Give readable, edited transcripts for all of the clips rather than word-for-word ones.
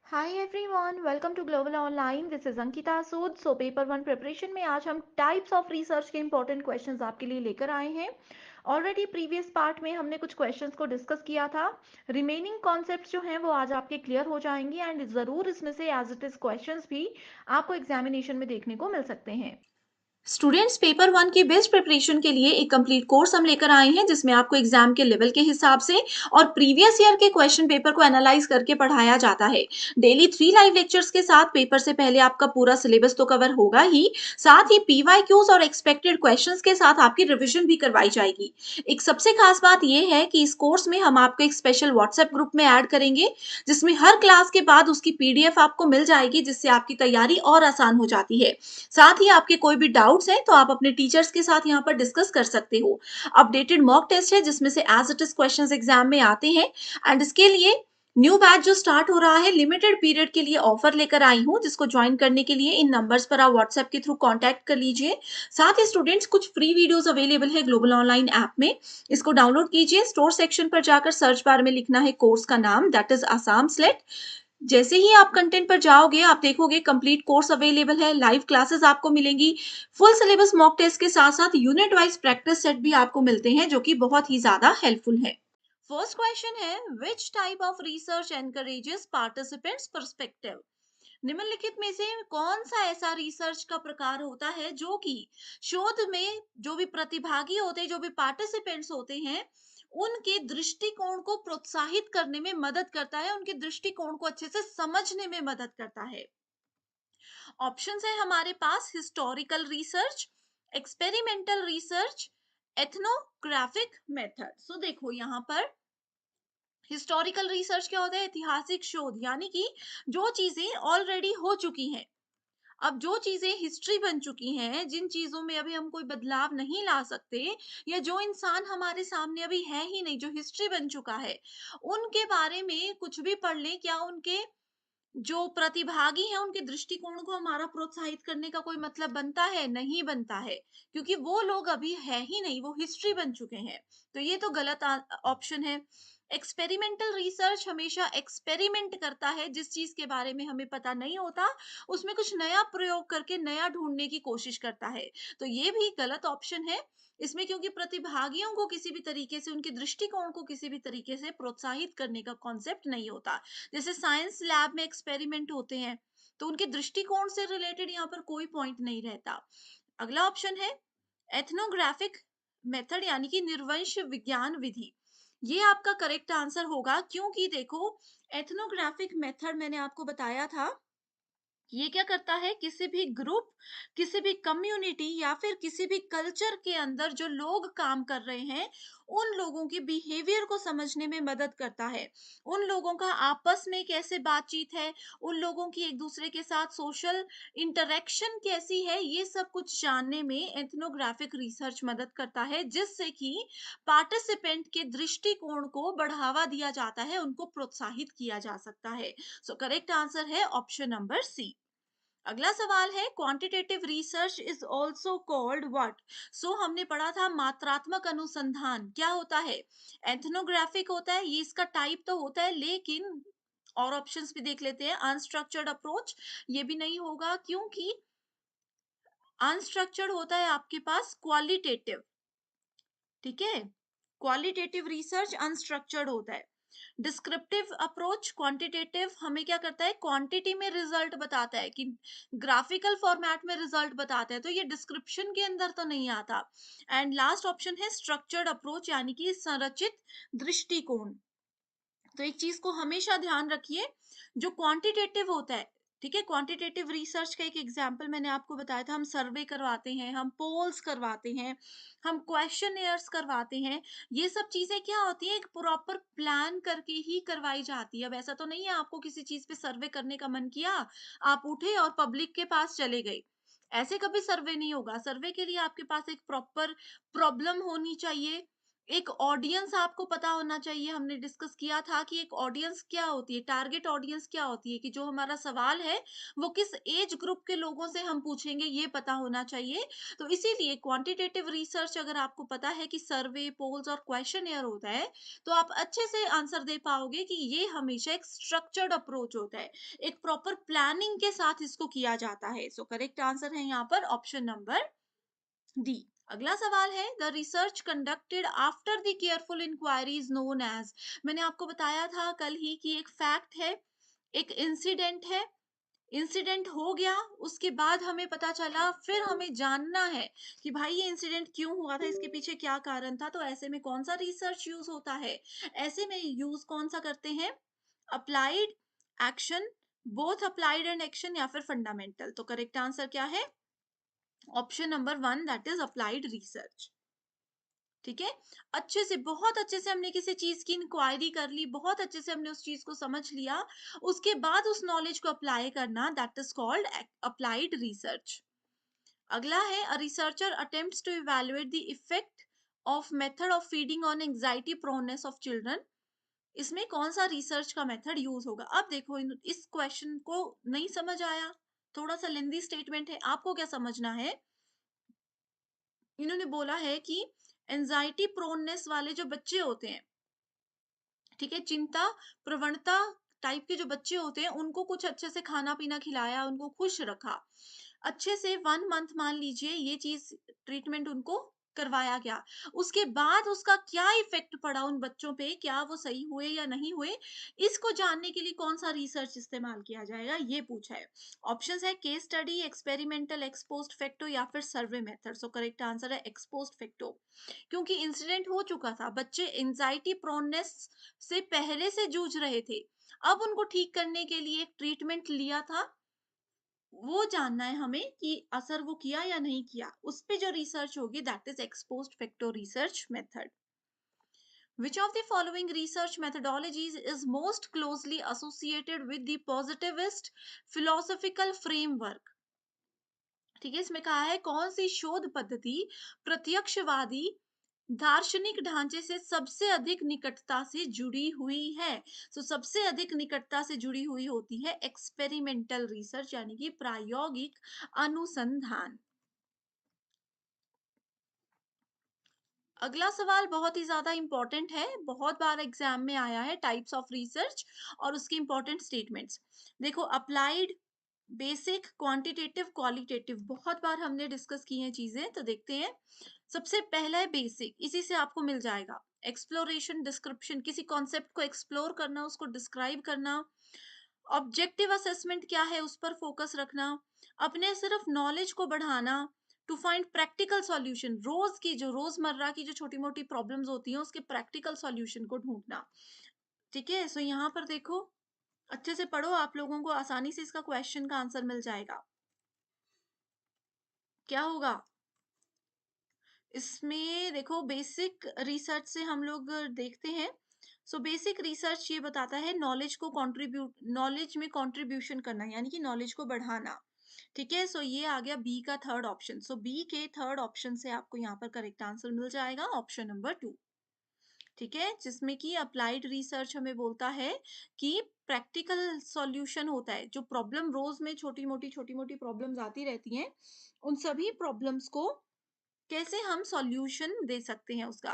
Hi everyone, welcome to global online. This is Ankita Sood. So paper one preparation में आज हम types of research के important questions आपके लिए लेकर आए हैं। ऑलरेडी प्रीवियस पार्ट में हमने कुछ क्वेश्चंस को डिस्कस किया था। रिमेनिंग कॉन्सेप्ट्स जो हैं वो आज आपके क्लियर हो जाएंगे एंड ज़रूर इसमें से एज इट इज क्वेश्चंस भी आपको एग्जामिनेशन में देखने को मिल सकते हैं। स्टूडेंट्स पेपर वन की बेस्ट प्रिपरेशन के लिए एक कंप्लीट कोर्स हम लेकर आए हैं जिसमें आपको एग्जाम के लेवल के हिसाब से और प्रीवियस ईयर के क्वेश्चन पेपर को एनालाइज करके पढ़ाया जाता है। डेली 3 लाइव लेक्चर्स के साथ पेपर से पहले आपका पूरा सिलेबस तो कवर होगा ही, साथ ही पीवाईक्यूज और एक्सपेक्टेड क्वेश्चंस के साथ आपकी रिवीजन भी करवाई जाएगी। एक सबसे खास बात यह है कि इस कोर्स में हम आपको एक स्पेशल व्हाट्सएप ग्रुप में ऐड करेंगे जिसमें हर क्लास के बाद उसकी पीडीएफ आपको मिल जाएगी, जिससे आपकी तैयारी और आसान हो जाती है। साथ ही आपके कोई भी डाउट्स हैं तो आप अपने टीचर्स के साथ यहाँ पर डिस्कस कर सकते हो। अपडेटेड मॉक टेस्ट है जिसमें से as it is questions exam में आते हैं। एंड इसके लिए न्यू बैच जो स्टार्ट हो रहा है, लिमिटेड पीरियड के लिए ऑफर लेकर आई हूँ, जिसको ज्वाइन करने के लिए इन नंबर्स पर आप व्हाट्सएप के थ्रू कांटेक्ट कर लीजिए। साथ ही स्टूडेंट्स कुछ फ्री वीडियोस अवेलेबल है ग्लोबल ऑनलाइन ऐप में, इसको डाउनलोड कीजिए। स्टोर सेक्शन पर जाकर सर्च बार में लिखना है कोर्स का नाम, दैट इज आसाम स्लेट। जैसे ही आप कंटेंट पर जाओगे आप देखोगे कंप्लीट कोर्स अवेलेबल है, लाइव क्लासेस आपको मिलेंगी, फुल सिलेबस मॉक टेस्ट के साथ साथ यूनिट वाइज प्रैक्टिस सेट भी आपको मिलते हैं जो कि बहुत ही ज्यादा हेल्पफुल है। फर्स्ट क्वेश्चन है, which type of research encourages participants perspective. निम्नलिखित में से कौन सा ऐसा रिसर्च का प्रकार होता है जो कि शोध में जो भी प्रतिभागी होते हैं, जो भी पार्टिसिपेंट्स होते हैं, उनके दृष्टिकोण को प्रोत्साहित करने में मदद करता है, उनके दृष्टिकोण को अच्छे से समझने में मदद करता है। ऑप्शंस है हमारे पास, historical research, experimental research, ethnographic method. So देखो यहाँ पर हिस्टोरिकल रिसर्च क्या होता है, ऐतिहासिक शोध, यानी कि जो चीजें ऑलरेडी हो चुकी हैं, अब जो चीजें हिस्ट्री बन चुकी हैं, जिन चीजों में अभी हम कोई बदलाव नहीं ला सकते, या जो इंसान हमारे सामने अभी है ही नहीं, जो हिस्ट्री बन चुका है, उनके बारे में कुछ भी पढ़ लें, क्या उनके जो प्रतिभागी हैं उनके दृष्टिकोण को हमारा प्रोत्साहित करने का कोई मतलब बनता है? नहीं बनता है, क्योंकि वो लोग अभी है ही नहीं, वो हिस्ट्री बन चुके हैं। तो ये तो गलत ऑप्शन है। एक्सपेरिमेंटल रिसर्च हमेशा एक्सपेरिमेंट करता है, जिस चीज के बारे में हमें पता नहीं होता उसमें कुछ नया प्रयोग करके नया ढूंढने की कोशिश करता है। तो ये भी गलत ऑप्शन है इसमें, क्योंकि प्रतिभागियों को किसी भी तरीके से, उनके दृष्टिकोण को किसी भी तरीके से प्रोत्साहित करने का कॉन्सेप्ट नहीं होता। जैसे साइंस लैब में एक्सपेरिमेंट होते हैं, तो उनके दृष्टिकोण से रिलेटेड यहाँ पर कोई पॉइंट नहीं रहता। अगला ऑप्शन है एथनोग्राफिक मेथड, यानी कि निर्वंश विज्ञान विधि। ये आपका करेक्ट आंसर होगा, क्योंकि देखो एथनोग्राफिक मेथड मैंने आपको बताया था, ये क्या करता है, किसी भी ग्रुप, किसी भी कम्युनिटी या फिर किसी भी कल्चर के अंदर जो लोग काम कर रहे हैं, उन लोगों की बिहेवियर को समझने में मदद करता है। उन लोगों का आपस में कैसे बातचीत है, उन लोगों की एक दूसरे के साथ सोशल इंटरेक्शन कैसी है, ये सब कुछ जानने में एथनोग्राफिक रिसर्च मदद करता है, जिससे कि पार्टिसिपेंट के दृष्टिकोण को बढ़ावा दिया जाता है, उनको प्रोत्साहित किया जा सकता है। सो करेक्ट आंसर है ऑप्शन नंबर सी। अगला सवाल है, quantitative research is also called what. So हमने पढ़ा था मात्रात्मक अनुसंधान क्या होता है, एथनोग्राफिक होता है, ये इसका टाइप तो होता है, लेकिन और ऑप्शंस भी देख लेते हैं। अनस्ट्रक्चर्ड अप्रोच, ये भी नहीं होगा, क्योंकि अनस्ट्रक्चर्ड होता है आपके पास क्वालिटेटिव, ठीक है, क्वालिटेटिव रिसर्च अनस्ट्रक्चर्ड होता है। डिस्क्रिप्टिव अप्रोच, क्वांटिटेटिव हमें क्या करता है, क्वांटिटी में रिजल्ट बताता है, कि ग्राफिकल फॉर्मेट में रिजल्ट बताता है, तो ये डिस्क्रिप्शन के अंदर तो नहीं आता। एंड लास्ट ऑप्शन है स्ट्रक्चर्ड अप्रोच, यानी कि संरचित दृष्टिकोण। तो एक चीज को हमेशा ध्यान रखिए, जो क्वांटिटेटिव होता है, ठीक है, क्वांटिटेटिव रिसर्च का एक एग्जांपल मैंने आपको बताया था, हम सर्वे करवाते हैं, हम पोल्स करवाते हैं, हम क्वेश्चनियर्स करवाते हैं, ये सब चीजें क्या होती है, एक प्रॉपर प्लान करके ही करवाई जाती है। अब ऐसा तो नहीं है आपको किसी चीज पे सर्वे करने का मन किया, आप उठे और पब्लिक के पास चले गए, ऐसे कभी सर्वे नहीं होगा। सर्वे के लिए आपके पास एक प्रॉपर प्रॉब्लम होनी चाहिए, एक ऑडियंस आपको पता होना चाहिए। हमने डिस्कस किया था कि एक ऑडियंस क्या होती है, टारगेट ऑडियंस क्या होती है, कि जो हमारा सवाल है वो किस एज ग्रुप के लोगों से हम पूछेंगे, ये पता होना चाहिए। तो इसीलिए क्वांटिटेटिव रिसर्च अगर आपको पता है कि सर्वे, पोल्स और क्वेश्चनेयर होता है, तो आप अच्छे से आंसर दे पाओगे कि ये हमेशा एक स्ट्रक्चर्ड अप्रोच होता है, एक प्रॉपर प्लानिंग के साथ इसको किया जाता है। सो करेक्ट आंसर है यहाँ पर ऑप्शन नंबर डी। अगला सवाल है, the research conducted after the careful inquiry is known as. मैंने आपको बताया था कल ही कि एक फैक्ट है, एक इंसिडेंट है, इंसिडेंट हो गया, उसके बाद हमें पता चला, फिर हमें जानना है कि भाई ये इंसिडेंट क्यों हुआ था, इसके पीछे क्या कारण था। तो ऐसे में कौन सा रिसर्च यूज होता है? ऐसे में यूज कौन सा करते हैं? Applied, action, both applied and action, या फिर फंडामेंटल। तो करेक्ट आंसर क्या है? Option number 1, that is applied research. ठीक है, अच्छे से, बहुत अच्छे से हमने किसी चीज की इंक्वायरी कर ली, बहुत अच्छे से हमने उस चीज को समझ लिया, उसके बाद उस नॉलेज को अप्लाई करना, that is called applied research. अगला है, a researcher attempts to evaluate the effect of method of feeding on anxiety proneness of children. इसमें कौन सा रिसर्च का मेथड यूज होगा? अब देखो, इस क्वेश्चन को नहीं समझ आया, थोड़ा सा लेंदी स्टेटमेंट है, आपको क्या समझना है? इन्होंने बोला है कि एंजाइटी प्रोननेस वाले जो बच्चे होते हैं, ठीक है, चिंता प्रवणता टाइप के जो बच्चे होते हैं, उनको कुछ अच्छे से खाना पीना खिलाया, उनको खुश रखा, अच्छे से 1 मंथ मान लीजिए ये चीज, ट्रीटमेंट उनको करवाया गया, उसके बाद उसका क्या इफेक्ट पड़ा उन बच्चों पे, क्या वो सही हुए या नहीं हुए, इसको जानने के लिए कौन सा रिसर्च इस्तेमाल किया जाएगा, ये पूछा है। ऑप्शंस है case study, experimental, ex post facto, या फिर सर्वे मेथड। सो करेक्ट आंसर है एक्सपोस्ट फैक्टो, क्योंकि इंसिडेंट हो चुका था, बच्चे एंजाइटी प्रोननेस से पहले से जूझ रहे थे, अब उनको ठीक करने के लिए एक ट्रीटमेंट लिया था, वो जानना है हमें कि असर वो किया या नहीं किया, उस पे जो रिसर्च होगी, that is ex post facto research method. Which of the following research methodologies is most closely associated with the positivist philosophical framework? ठीक है, इसमें कहा है कौन सी शोध पद्धति प्रत्यक्षवादी दार्शनिक ढांचे से सबसे अधिक निकटता से जुड़ी हुई है। सबसे अधिक निकटता से जुड़ी हुई होती है एक्सपेरिमेंटल रिसर्च, यानी कि प्रायोगिक अनुसंधान। अगला सवाल बहुत ही ज्यादा इंपॉर्टेंट है, बहुत बार एग्जाम में आया है, टाइप्स ऑफ रिसर्च और उसके इंपॉर्टेंट स्टेटमेंट्स। देखो, अप्लाइड, बेसिक, क्वांटिटेटिव, क्वालिटेटिव, बहुत बार हमने डिस्कस की हैं चीजें, तो देखते हैं। सबसे पहला है बेसिक, इसी से आपको मिल जाएगा। एक्सप्लोरेशन, डिस्क्रिप्शन, किसी कॉन्सेप्ट को एक्सप्लोर करना, उसको डिस्क्राइब करना। ऑब्जेक्टिव असेसमेंट क्या है, उस पर फोकस रखना। अपने सिर्फ नॉलेज को बढ़ाना। टू फाइंड प्रैक्टिकल सॉल्यूशन, रोज की जो रोजमर्रा की जो छोटी मोटी प्रॉब्लम्स होती हैं, उसके प्रैक्टिकल सॉल्यूशन को ढूंढना। ठीक है, सो यहाँ पर देखो, अच्छे से पढ़ो, आप लोगों को आसानी से इसका क्वेश्चन का आंसर मिल जाएगा। क्या होगा इसमें? देखो, बेसिक रिसर्च से हम लोग देखते हैं। बेसिक रिसर्च ये बताता है नॉलेज को कंट्रीब्यूट, नॉलेज में कंट्रीब्यूशन करना, यानी कि नॉलेज को बढ़ाना। ठीक है, ये आ गया बी का थर्ड ऑप्शन। बी के थर्ड ऑप्शन से आपको यहाँ पर करेक्ट आंसर मिल जाएगा, ऑप्शन नंबर 2। ठीक है, जिसमें कि अप्लाइड रिसर्च हमें बोलता है कि प्रैक्टिकल सॉल्यूशन होता है, जो प्रॉब्लम रोज में छोटी मोटी प्रॉब्लम्स आती रहती हैं, उन सभी प्रॉब्लम्स को कैसे हम सॉल्यूशन दे सकते हैं उसका।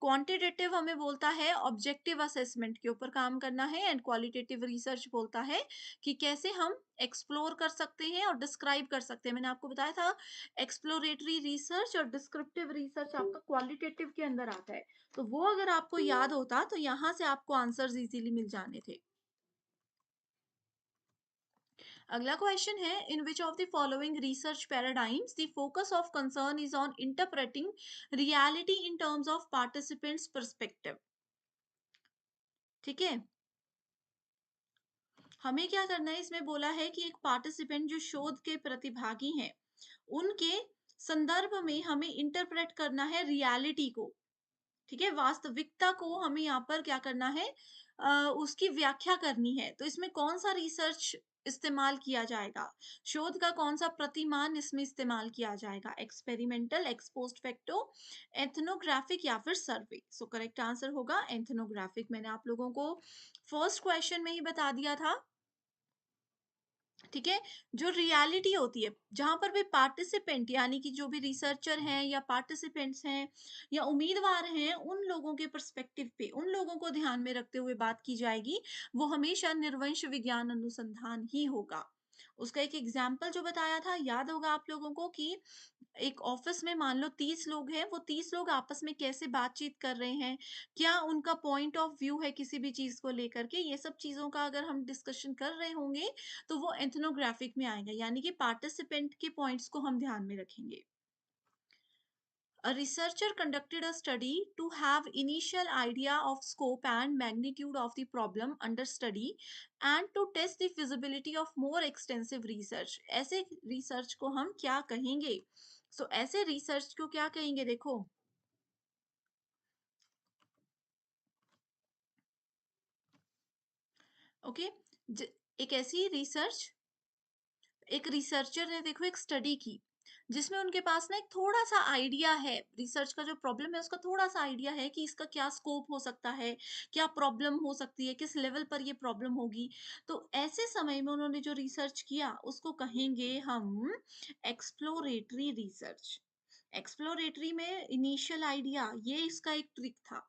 क्वांटिटेटिव हमें बोलता है ऑब्जेक्टिव असेसमेंट के ऊपर काम करना है, एंड क्वालिटेटिव रिसर्च बोलता है कि कैसे हम एक्सप्लोर कर सकते हैं और डिस्क्राइब कर सकते हैं। मैंने आपको बताया था, एक्सप्लोरेटरी रिसर्च और डिस्क्रिप्टिव रिसर्च आपका क्वालिटेटिव के अंदर आता है। तो वो अगर आपको याद होता तो यहाँ से आपको आंसर्स इजीली मिल जाने थे। अगला क्वेश्चन है, in which of the following research paradigms the focus of concern is on interpreting reality in terms of participants perspective. ठीक है, हमें क्या करना है, इसमें बोला है कि एक पार्टिसिपेंट जो शोध के प्रतिभागी हैं, उनके संदर्भ में हमें इंटरप्रेट करना है रियलिटी को। ठीक है, वास्तविकता को हमें यहाँ पर क्या करना है, उसकी व्याख्या करनी है, तो इसमें कौन-सा रिसर्च इस्तेमाल किया जाएगा? शोध का कौन-सा प्रतिमान इसमें इस्तेमाल किया जाएगा? Experimental, x post facto, ethnographic या फिर सर्वे? सो करेक्ट आंसर होगा एथनोग्राफिक। मैंने आप लोगों को फर्स्ट क्वेश्चन में ही बता दिया था। ठीक है? जो रियलिटी होती है, जहाँ पर भी पार्टिसिपेंट यानी कि जो भी रिसर्चर हैं या पार्टिसिपेंट्स हैं या उम्मीदवार हैं, उन लोगों के पर्सपेक्टिव पे, उन लोगों को ध्यान में रखते हुए बात की जाएगी, वो हमेशा निर्वंश विज्ञान अनुसंधान ही होगा। उसका एक एग्ज़ाम्पल जो बताया था, याद होगा आप लोगों को कि एक ऑफिस में मान लो 30 लोग हैं, वो 30 लोग आपस में कैसे बातचीत कर रहे हैं, क्या उनका पॉइंट ऑफ व्यू है किसी भी चीज़ को लेकर के, ये सब चीज़ों का अगर हम डिस्कशन कर रहे होंगे, तो वो एथनोग्राफिक में आएगा, यानी कि पार्टिसिपेंट के पॉइंट्स को हम ध्यान में रखेंगे। A researcher conducted a study to have initial idea of scope and magnitude of the problem under study and to test the feasibility of more extensive research. ऐसे रिसर्च को हम क्या कहेंगे? ऐसे रिसर्च को क्या कहेंगे? देखो, ओके, एक ऐसी रिसर्च, एक रिसर्चर ने देखो एक स्टडी की, जिसमें उनके पास ना एक थोड़ा-सा आइडिया है, रिसर्च का जो प्रॉब्लम है उसका थोड़ा-सा आइडिया है कि इसका क्या स्कोप हो सकता है, क्या प्रॉब्लम हो सकती है, किस लेवल पर ये प्रॉब्लम होगी। तो ऐसे समय में उन्होंने जो रिसर्च किया उसको कहेंगे हम एक्सप्लोरेटरी रिसर्च। एक्सप्लोरेटरी में इनिशियल आइडिया, ये इसका एक ट्रिक था।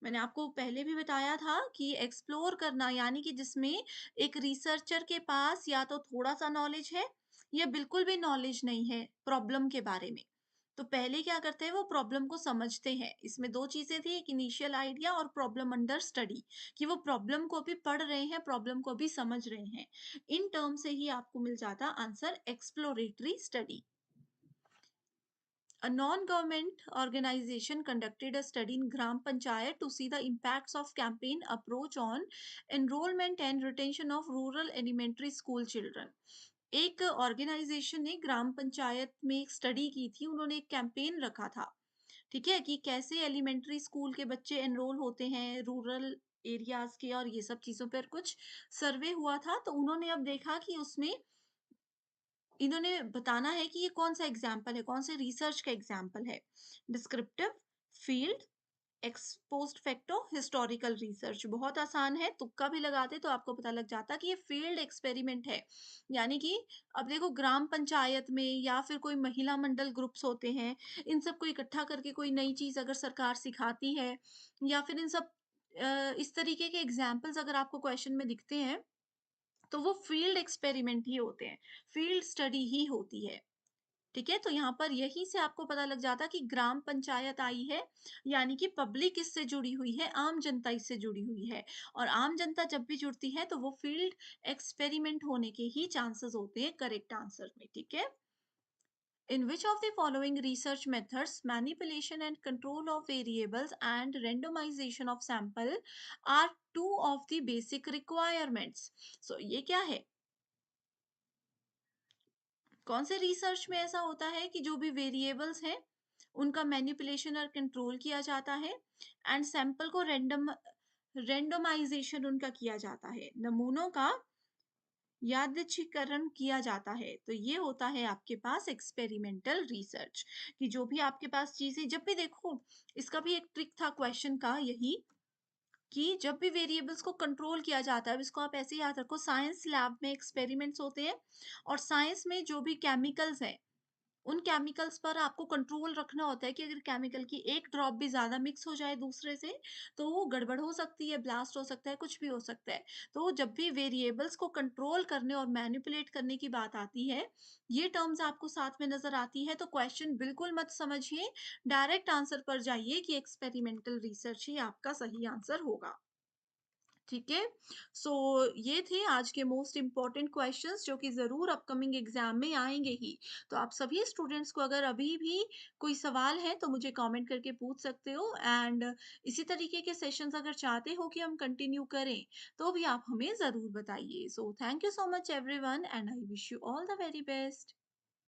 मैंने आपको पहले भी बताया था कि एक्सप्लोर करना यानी कि जिसमें एक रिसर्चर के पास या तो थोड़ा-सा नॉलेज है या बिल्कुल भी नॉलेज नहीं है प्रॉब्लम के बारे में। तो पहले क्या करते हैं, वो प्रॉब्लम को समझते हैं। इसमें 2 चीज़ें थी, एक इनिशियल आइडिया और प्रॉब्लम अंडर स्टडी, कि वो प्रॉब्लम को भी पढ़ रहे हैं, प्रॉब्लम को भी समझ रहे हैं। इन टर्म से ही आपको मिल जाता answer exploratory study. A non-government organization conducted a study in Gram Panchayat to see the impacts of campaign approach on enrollment and retention of rural elementary school children. एक organisation ने ग्राम पंचायत में एक study की थी, उन्होंने एक कैंपेन रखा था, ठीक है, कि कैसे एलिमेंट्री स्कूल के बच्चे एनरोल होते हैं रूरल एरियाज के, और ये सब चीजों पर कुछ सर्वे हुआ था। तो उन्होंने अब देखा कि उसमें इन्होंने बताना है कि ये कौन-सा एग्ज़ाम्पल है, कौन से रिसर्च का एग्ज़ाम्पल है। Descriptive, field, x post facto, historical research. बहुत आसान है, तुक्का भी लगाते तो आपको पता लग जाता कि ये फील्ड एक्सपेरिमेंट है। यानी कि अब देखो ग्राम पंचायत में या फिर कोई महिला मंडल ग्रुप्स होते हैं, इन सबको इकट्ठा करके कोई नई चीज़ अगर सरकार सिखाती है या फिर इन सब इस तरीके के एग्ज़ाम्पल्स अगर आपको क्वेश्चन में दिखते हैं, तो वो फील्ड एक्सपेरिमेंट ही होते हैं, फील्ड स्टडी ही होती है। ठीक है? तो यहाँ पर यहीं से आपको पता लग जाता कि ग्राम पंचायत आई है, यानी कि पब्लिक इससे जुड़ी हुई है, आम जनता इससे जुड़ी हुई है, और आम जनता जब भी जुड़ती है तो वो फील्ड एक्सपेरिमेंट होने के ही चांसेस होते हैं करेक्ट आंसर में, ठीक है? In which of the following research methods, manipulation and control of variables and randomization of sample are two of the basic requirements? ये क्या है? कौन से रिसर्च में ऐसा होता है कि जो भी वेरिएबल्स हैं, उनका मैनिपुलेशन और कंट्रोल किया जाता है एंड सैंपल को रैंडमाइजेशन उनका किया जाता है, नमूनों का यादृच्छिकरण किया जाता है। तो ये होता है आपके पास एक्सपेरिमेंटल रिसर्च, कि जो भी आपके पास चीज़ें जब भी देखो, इसका भी एक ट्रिक था क्वेश्चन का यही, कि जब भी वेरिएबल्स को कंट्रोल किया जाता है, अब इसको आप ऐसे याद रखो, साइंस लैब में एक्सपेरिमेंट्स होते हैं और साइंस में जो भी केमिकल्स हैं, उन केमिकल्स पर आपको कंट्रोल रखना होता है कि अगर केमिकल की एक ड्रॉप भी ज़्यादा मिक्स हो जाए दूसरे से, तो वो गड़बड़ हो सकती है, ब्लास्ट हो सकता है, कुछ भी हो सकता है। तो जब भी वेरिएबल्स को कंट्रोल करने और मैनिपुलेट करने की बात आती है, ये टर्म्स आपको साथ में नज़र आती है, तो क्वेश्चन बिल्कुल मत समझिए, डायरेक्ट आंसर पर जाइए कि एक्सपेरिमेंटल रिसर्च ही आपका सही आंसर होगा। ठीक है? सो ये थे आज के मोस्ट इम्पोर्टेंट क्वेश्चंस जो कि ज़रूर अपकमिंग एग्ज़ाम में आएँगे ही। तो आप सभी स्टूडेंट्स को अगर अभी भी कोई सवाल है तो मुझे कमेंट करके पूछ सकते हो, एंड इसी तरीके के सेशंस अगर चाहते हो कि हम कंटिन्यू करें, तो भी आप हमें ज़रूर बताइए। So thank you so much everyone and I wish you all the very best.